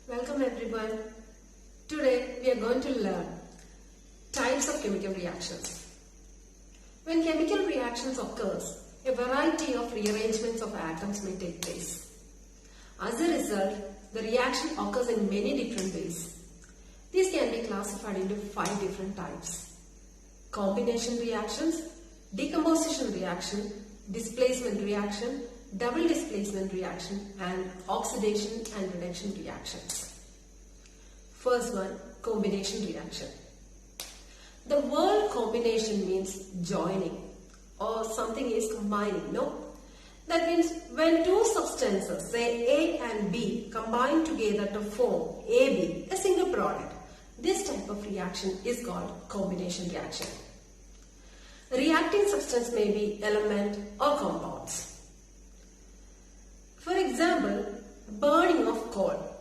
Welcome everyone. Today we are going to learn types of chemical reactions. When chemical reactions occurs, a variety of rearrangements of atoms may take place. As a result, the reaction occurs in many different ways. These can be classified into 5 different types: combination reactions, decomposition reaction, displacement reaction, double displacement reaction, and oxidation and reduction reactions. First one, combination reaction. The word combination means joining or something is combining, no? That means when two substances, say A and B, combine together to form AB, a single product, this type of reaction is called combination reaction. Reacting substance may be element or compounds. For example, burning of coal.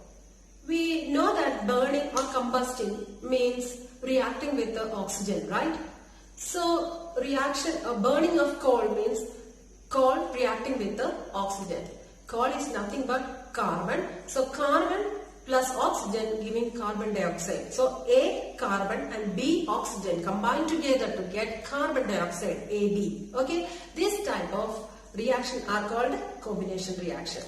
We know that burning or combusting means reacting with the oxygen, right? So burning of coal means coal reacting with the oxygen. Coal is nothing but carbon. So carbon plus oxygen giving carbon dioxide. So A carbon and B oxygen combine together to get carbon dioxide, AB. Okay, this type of reaction are called combination reaction.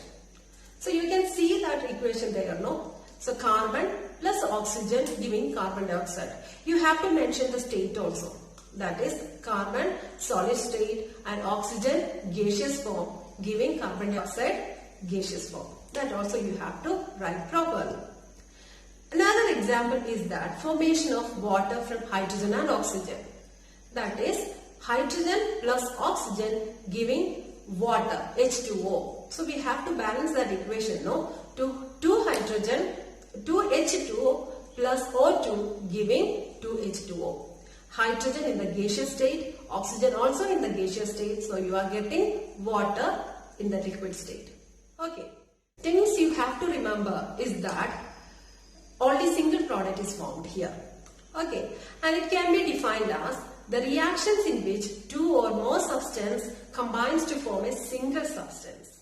So you can see that equation there, no? So carbon plus oxygen giving carbon dioxide. You have to mention the state also. That is carbon solid state and oxygen gaseous form giving carbon dioxide gaseous form. That also you have to write properly. Another example is that formation of water from hydrogen and oxygen. That is hydrogen plus oxygen giving water, H2O. So we have to balance that equation, no? 2 hydrogen, 2 H2O plus O2 giving 2 H2O. Hydrogen in the gaseous state, oxygen also in the gaseous state. So you are getting water in the liquid state. Okay. Things you have to remember is that only single product is formed here. Okay. And it can be defined as the reactions in which two or more substance combines to form a single substance.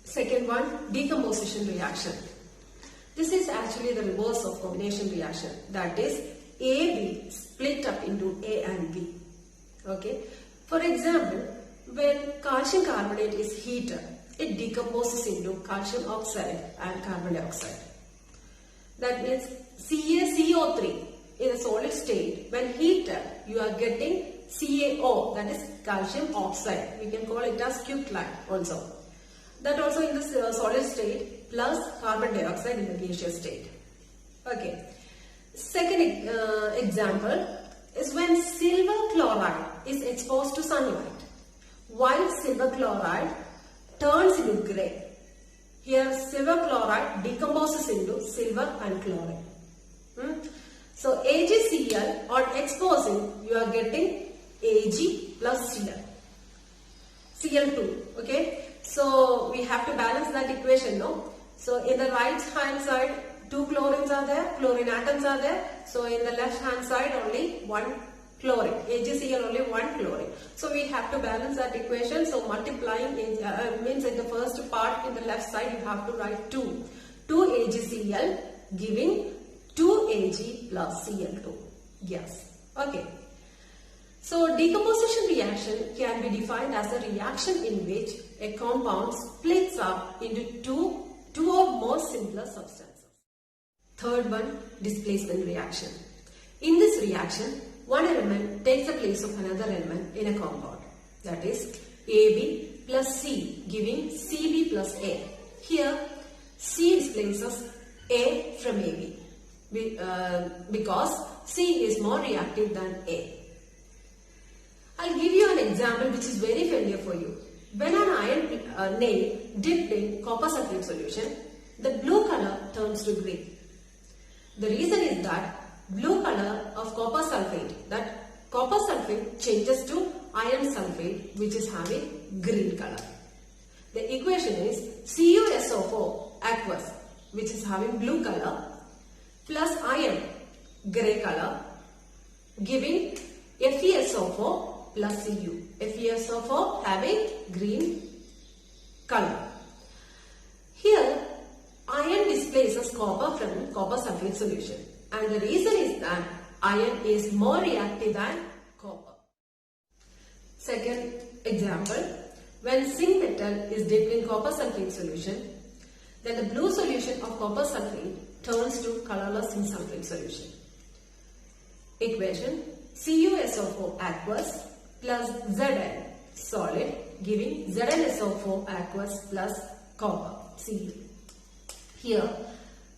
Second one, decomposition reaction. This is actually the reverse of combination reaction. That is AB split up into A and B. Okay. For example, when calcium carbonate is heated, it decomposes into calcium oxide and carbon dioxide. That means CaCO3 in a solid state, when heated, you are getting CaO, that is calcium oxide. We can call it as quicklime also. That also in the solid state plus carbon dioxide in the gaseous state. Okay. Second example is when silver chloride is exposed to sunlight. While silver chloride turns into grey. Here silver chloride decomposes into silver and chlorine. So AgCl on exposing, you are getting Ag plus Cl. Cl2. Okay. So we have to balance that equation, no? So in the right hand side, 2 chlorines are there, chlorine atoms are there. So in the left hand side, only 1 chlorine. AgCl only 1 chlorine. So we have to balance that equation. So multiplying means in the first part in the left side, you have to write 2. 2 AgCl giving 2 Ag plus Cl2 gas. Okay. So decomposition reaction can be defined as a reaction in which a compound splits up into two or more simpler substances. Third one, displacement reaction. In this reaction, one element takes the place of another element in a compound. That is AB plus C giving CB plus A. Here C displaces A from AB because C is more reactive than A. I'll give you an example which is very familiar for you. When an iron nail dipped in copper sulfate solution, the blue color turns to green. The reason is that blue color of copper sulfate, that copper sulfate changes to iron sulfate, which is having green color. The equation is CuSO4 aqueous, which is having blue color, plus iron gray color, giving FeSO4 plus Cu. FeSO4 having green color. Here iron displays copper from copper sulfate solution. And the reason is that iron is more reactive than copper. Second example, when zinc metal is dipped in copper sulfate solution, then the blue solution of copper sulfate turns to colorless zinc sulfate solution. Equation, CuSO4 aqueous plus Zn solid giving ZnSO4 aqueous plus copper, Cu. Here,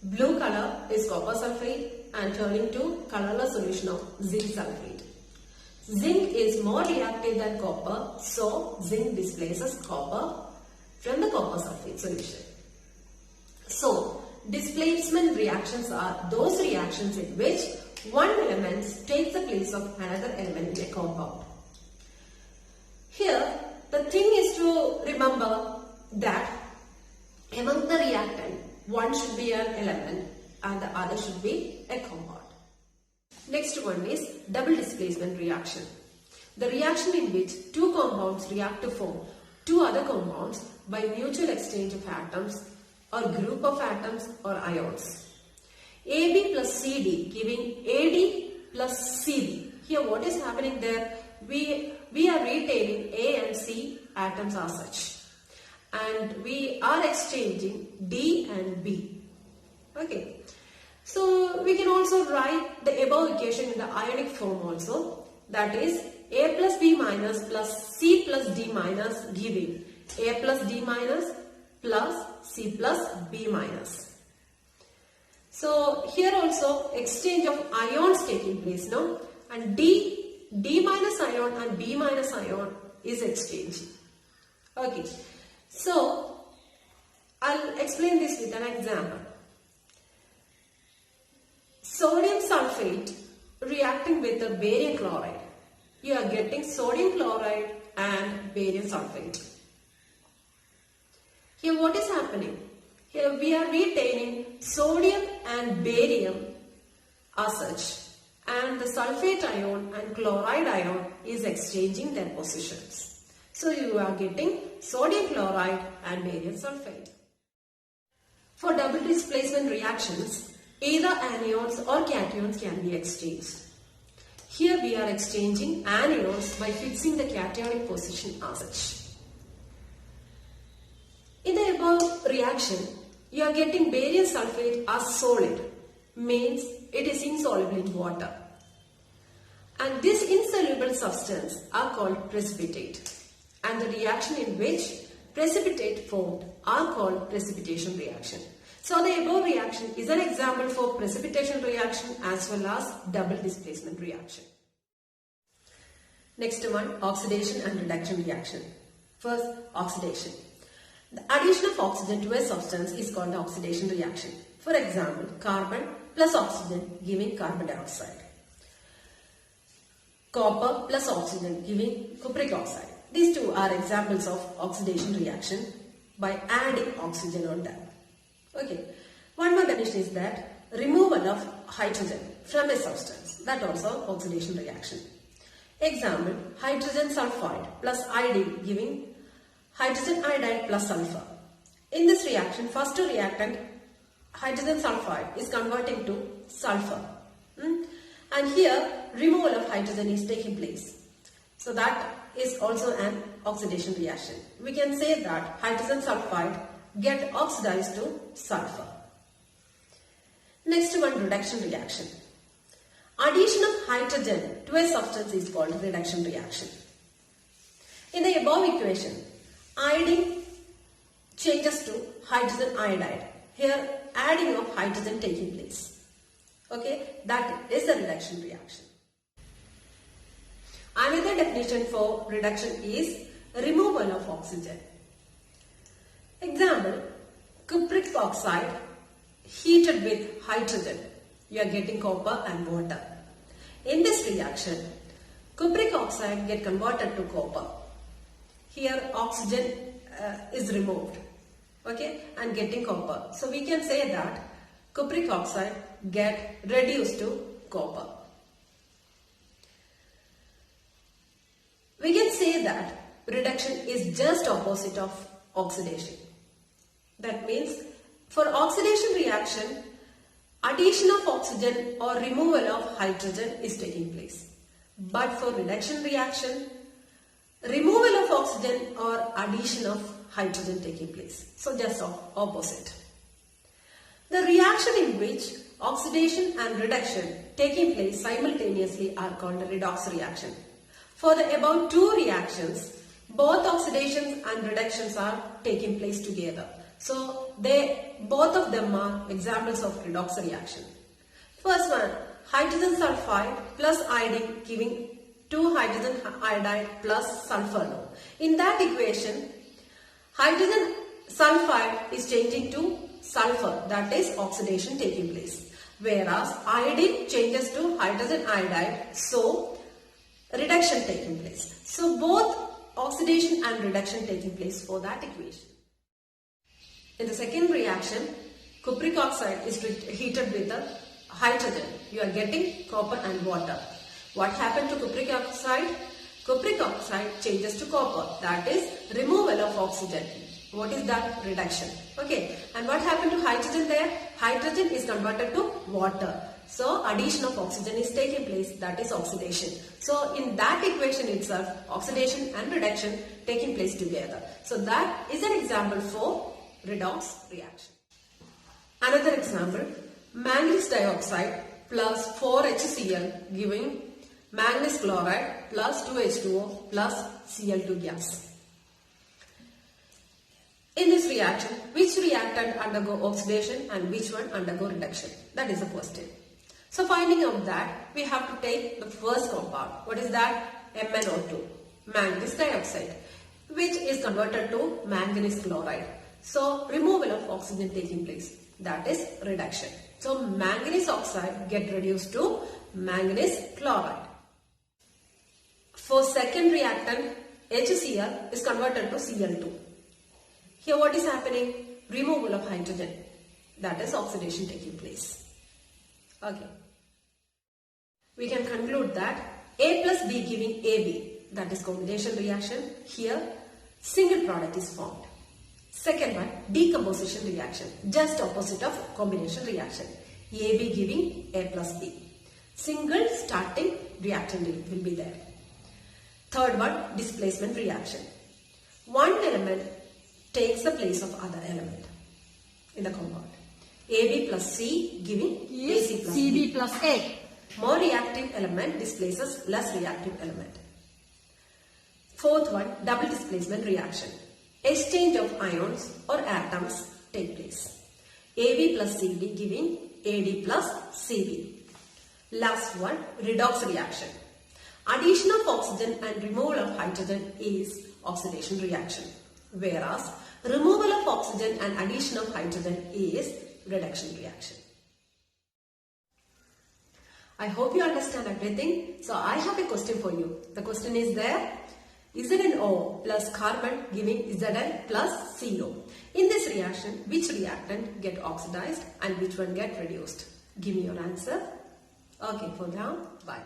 blue color is copper sulfate and turning to colorless solution of zinc sulfate. Zinc is more reactive than copper, so zinc displaces copper from the copper sulfate solution. So, displacement reactions are those reactions in which one element takes the place of another element in a compound. Here, the thing is to remember that among the reactant, one should be an element and the other should be a compound. Next one is double displacement reaction. The reaction in which two compounds react to form two other compounds by mutual exchange of atoms or group of atoms or ions. AB plus CD giving AD plus CB. Here what is happening there? We are retaining A and C atoms as such. And we are exchanging D and B. Okay. So we can also write the above equation in the ionic form also. That is A plus B minus plus C plus D minus giving A plus D minus plus C plus B minus. So here also exchange of ions taking place now, and D minus ion and B minus ion is exchanging. Okay. So I'll explain this with an example. Sodium sulfate reacting with the barium chloride. You are getting sodium chloride and barium sulfate. Here what is happening? Here we are retaining sodium and barium as such, and the sulfate ion and chloride ion is exchanging their positions. So you are getting sodium chloride and barium sulfate. For double displacement reactions, either anions or cations can be exchanged. Here we are exchanging anions by fixing the cationic position as such. In the above reaction, you are getting barium sulfate as solid, means it is insoluble in water. And this insoluble substance are called precipitate. And the reaction in which precipitate formed are called precipitation reaction. So the above reaction is an example for precipitation reaction as well as double displacement reaction. Next one, oxidation and reduction reaction. First, oxidation. The addition of oxygen to a substance is called the oxidation reaction. For example, carbon plus oxygen giving carbon dioxide. Copper plus oxygen giving cupric oxide. These two are examples of oxidation reaction by adding oxygen on that. Okay. One more definition is that removal of hydrogen from a substance. That also oxidation reaction. Example, hydrogen sulfide plus iodine giving hydrogen iodide plus sulfur. In this reaction, first reactant hydrogen sulfide is converting to sulfur. And here removal of hydrogen is taking place. So that is also an oxidation reaction. We can say that hydrogen sulfide get oxidized to sulfur. Next one, reduction reaction. Addition of hydrogen to a substance is called reduction reaction. In the above equation, iodine changes to hydrogen iodide. Here adding of hydrogen taking place. Okay, that is a reduction reaction. Another definition for reduction is removal of oxygen. Example, cupric oxide heated with hydrogen. You are getting copper and water. In this reaction, cupric oxide get converted to copper. Here oxygen is removed, okay, and getting copper. So we can say that cupric oxide get reduced to copper. We can say that reduction is just opposite of oxidation. That means for oxidation reaction, addition of oxygen or removal of hydrogen is taking place. But for reduction reaction, removal of oxygen or addition of hydrogen taking place. So just opposite. The reaction in which oxidation and reduction taking place simultaneously are called a redox reaction. For the above two reactions, both oxidations and reductions are taking place together. So both of them are examples of redox reaction. First one, hydrogen sulfide plus iodine giving 2 hydrogen iodide plus sulfur. In that equation, hydrogen sulfide is changing to sulfur, that is oxidation taking place. Whereas iodine changes to hydrogen iodide, so reduction taking place. So both oxidation and reduction taking place for that equation. In the second reaction, cupric oxide is heated with the hydrogen. You are getting copper and water. What happened to cupric oxide? Cupric oxide changes to copper, that is removal of oxygen. What is that? Reduction. Okay. And what happened to hydrogen there? Hydrogen is converted to water. So addition of oxygen is taking place, that is oxidation. So in that equation itself, oxidation and reduction taking place together. So that is an example for redox reaction. Another example, manganese dioxide plus 4HCl giving manganese chloride plus 2H2O plus Cl2 gas. In this reaction, which reactant undergo oxidation and which one undergo reduction? That is the question. So finding out that, we have to take the first compound. What is that? MnO2, manganese dioxide, which is converted to manganese chloride. So removal of oxygen taking place, that is reduction. So manganese oxide get reduced to manganese chloride. For second reactant, HCl is converted to Cl2. Here what is happening? Removal of hydrogen, that is oxidation taking place. Okay. We can conclude that A plus B giving AB, that is combination reaction. Here single product is formed. Second one, decomposition reaction, just opposite of combination reaction. AB giving A plus B. Single starting reactant will be there. Third one, displacement reaction. One element takes the place of other element in the compound. AB plus C giving AC plus CB B. plus A. More reactive element displaces less reactive element. Fourth one, double displacement reaction. Exchange of ions or atoms take place. AB plus CB giving AD plus CB. Last one, redox reaction. Addition of oxygen and removal of hydrogen is oxidation reaction, whereas removal of oxygen and addition of hydrogen is reduction reaction. I hope you understand everything. So I have a question for you. The question is there. ZnO plus carbon giving Zn plus CO. In this reaction, which reactant get oxidized and which one get reduced? Give me your answer. Okay, for now, bye.